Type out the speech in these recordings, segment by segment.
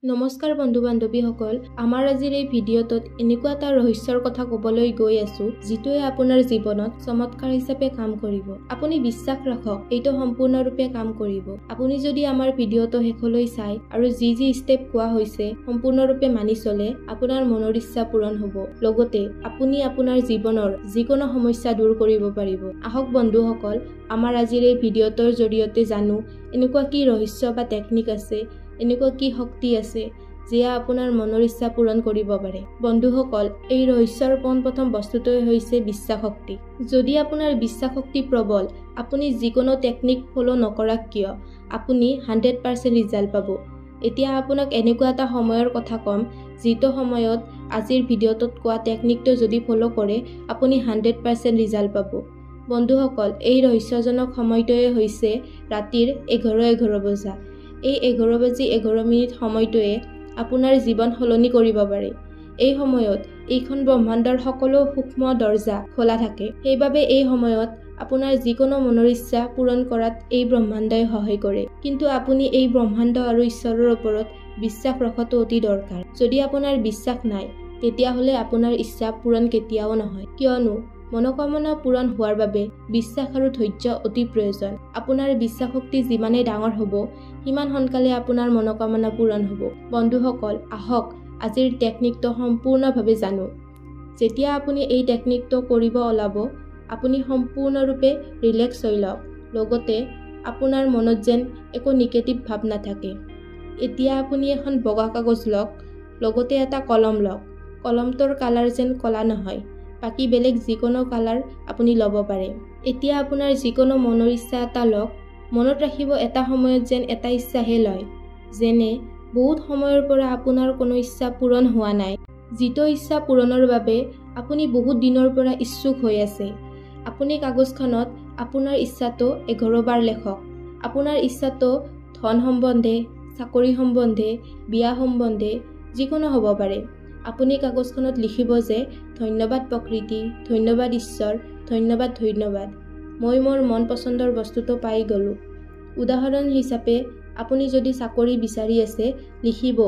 নমস্কাৰ বন্ধু বান্ধৱীসকল, আমাৰ আজিৰ এই ভিডিঅ'টোত এনেকুৱা এটা ৰহস্যৰ কথা ক'বলৈ গৈ আছো যিটোৱে আপোনাৰ জীৱনত চমৎকাৰ হিচাপে কাম কৰিব। আপুনি বিশ্বাস ৰাখক, এইটো সম্পূৰ্ণৰূপে কাম কৰিব। আপুনি যদি আমাৰ ভিডিঅ'টো শেষলৈ চাই আৰু যি ষ্টেপ কোৱা হৈছে সম্পূৰ্ণৰূপে মানি চলে, আপোনাৰ মনৰ ইচ্ছা পূৰণ হ'ব। লগতে আপুনি আপোনাৰ জীৱনৰ যিকোনো সমস্যা দূৰ কৰিব পাৰিব। আহক বন্ধুসকল, আমাৰ আজিৰ এই ভিডিঅ'টোৰ জৰিয়তে জানো এনেকুৱা কি ৰহস্য বা টেকনিক আছে, এনেকুৱা কি শক্তি আছে যিয়ে আপোনাৰ মনৰ ইচ্ছা পূৰণ কৰিব পাৰে। বন্ধুসকল, এই ৰহস্যৰ পোনপ্ৰথম বস্তুটোৱে হৈছে বিশ্বাস শক্তি। যদি আপোনাৰ বিশ্বাস শক্তি প্ৰবল, আপুনি যিকোনো টেকনিক ফলো নকৰাক কিয় আপুনি 100% ৰিজাল্ট পাব। এতিয়া আপোনাক এনেকুৱা এটা সময়ৰ কথা ক'ম যিটো সময়ত আজিৰ ভিডিঅ'টোত কোৱা টেকনিকটো যদি ফলো কৰে আপুনি 100% ৰিজাল্ট পাব। বন্ধুসকল, এই ৰহস্যজনক সময়টোৱে হৈছে ৰাতিৰ 11:11 বজা। এই 11:11 সময়টোৱে আপোনাৰ জীৱন সলনি কৰিব পাৰে। এই সময়ত এইখন ব্ৰহ্মাণ্ডৰ সকলো সূক্ষ্ম দৰ্জা খোলা থাকে। সেইবাবে এই সময়ত আপোনাৰ যিকোনো মনৰ ইচ্ছা পূৰণ কৰাত এই ব্ৰহ্মাণ্ডই সহায় কৰে। কিন্তু আপুনি এই ব্ৰহ্মাণ্ড আৰু ঈশ্বৰৰ ওপৰত বিশ্বাস ৰখাটো অতি দৰকাৰ। যদি আপোনাৰ বিশ্বাস নাই, তেতিয়াহ'লে আপোনাৰ ইচ্ছা পূৰণ কেতিয়াও নহয়। কিয়নো মনোকামনা পূৰণ হোৱাৰ বাবে বিশ্বাস আৰু ধৈৰ্য অতি প্ৰয়োজন। আপোনাৰ বিশ্বাস শক্তি যিমানেই ডাঙৰ হ'ব, সিমান সোনকালে আপোনাৰ মনোকামনা পূৰণ হ'ব। বন্ধুসকল, আহক আজিৰ টেকনিকটো সম্পূৰ্ণভাৱে জানো। যেতিয়া আপুনি এই টেকনিকটো কৰিব ওলাব, আপুনি সম্পূৰ্ণৰূপে ৰিলেক্স হৈ লওক। লগতে আপোনাৰ মনত যেন একো নিগেটিভ ভাৱ নাথাকে। এতিয়া আপুনি এখন বগা কাগজ লওক, লগতে এটা কলম লওক। কলমটোৰ কালাৰ যেন ক'লা নহয়, বাকী বেলেগ যিকোনো কালাৰ আপুনি ল'ব পাৰে। এতিয়া আপোনাৰ যিকোনো মনৰ ইচ্ছা এটা লওক। মনত ৰাখিব, এটা সময়ত যেন এটা ইচ্ছাহে লয়। যেনে বহুত সময়ৰ পৰা আপোনাৰ কোনো ইচ্ছা পূৰণ হোৱা নাই, যিটো ইচ্ছা পূৰণৰ বাবে আপুনি বহুত দিনৰ পৰা ইচ্ছুক হৈ আছে। আপুনি কাগজখনত আপোনাৰ ইচ্ছাটো 11 বাৰ লেখক। আপোনাৰ ইচ্ছাটো ধন সম্বন্ধে, চাকৰি সম্বন্ধে, বিয়া সম্বন্ধে যিকোনো হ'ব পাৰে। আপুনি কাগজখনত লিখিব যে ধন্যবাদ প্ৰকৃতি, ধন্যবাদ ঈশ্বৰ, ধন্যবাদ ধন্যবাদ, মই মোৰ মন পচন্দৰ বস্তুটো পাই গ'লোঁ। উদাহৰণ হিচাপে আপুনি যদি চাকৰি বিচাৰি আছে, লিখিব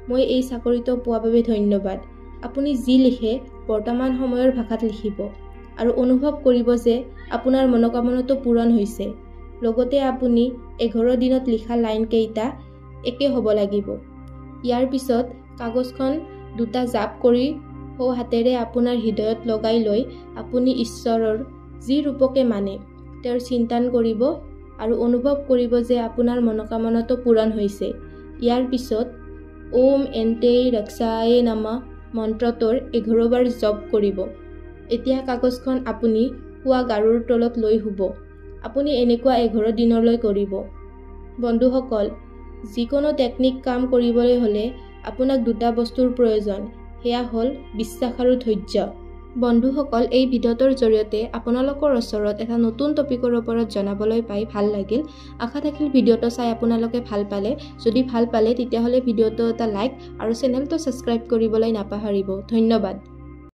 মই এই চাকৰিটো পোৱাৰ বাবে ধন্যবাদ। আপুনি যি লিখে বৰ্তমান সময়ৰ ভাষাত লিখিব আৰু অনুভৱ কৰিব যে আপোনাৰ মনোকামনাটো পূৰণ হৈছে। লগতে আপুনি 11 দিনত লিখা লাইনকেইটা একে হ'ব লাগিব। ইয়াৰ পিছত কাগজখন দুটা জাপ কৰি সোঁ হাতেৰে আপোনাৰ হৃদয়ত লগাই লৈ আপুনি ঈশ্বৰৰ যি ৰূপকে মানে তেওঁৰ চিন্তান কৰিব আৰু অনুভৱ কৰিব যে আপোনাৰ মনোকামনাটো পূৰণ হৈছে। ইয়াৰ পিছত ওম এন্তেই ৰক্ষায়ে নমঃ মন্ত্ৰটোৰ 11 বাৰ জপ কৰিব। এতিয়া কাগজখন আপুনি শোৱা গাৰুৰ তলত লৈ শুব। আপুনি এনেকুৱা 11 দিনলৈ কৰিব। বন্ধুসকল, যিকোনো টেকনিক কাম কৰিবলৈ হ'লে আপোনাক দুটা বস্তুৰ প্ৰয়োজন, সেয়া হ'ল বিশ্বাস আৰু ধৈৰ্য। বন্ধুসকল, এই ভিডিঅ'টোৰ জৰিয়তে আপোনালোকৰ ওচৰত এটা নতুন টপিকৰ ওপৰত জনাবলৈ পাই ভাল লাগিল। আশা থাকিল ভিডিঅ'টো চাই আপোনালোকে ভাল পালে। যদি ভাল পালে তেতিয়াহ'লে ভিডিঅ'টো এটা লাইক আৰু চেনেলটো ছাবস্ক্ৰাইব কৰিবলৈ নাপাহৰিব। ধন্যবাদ।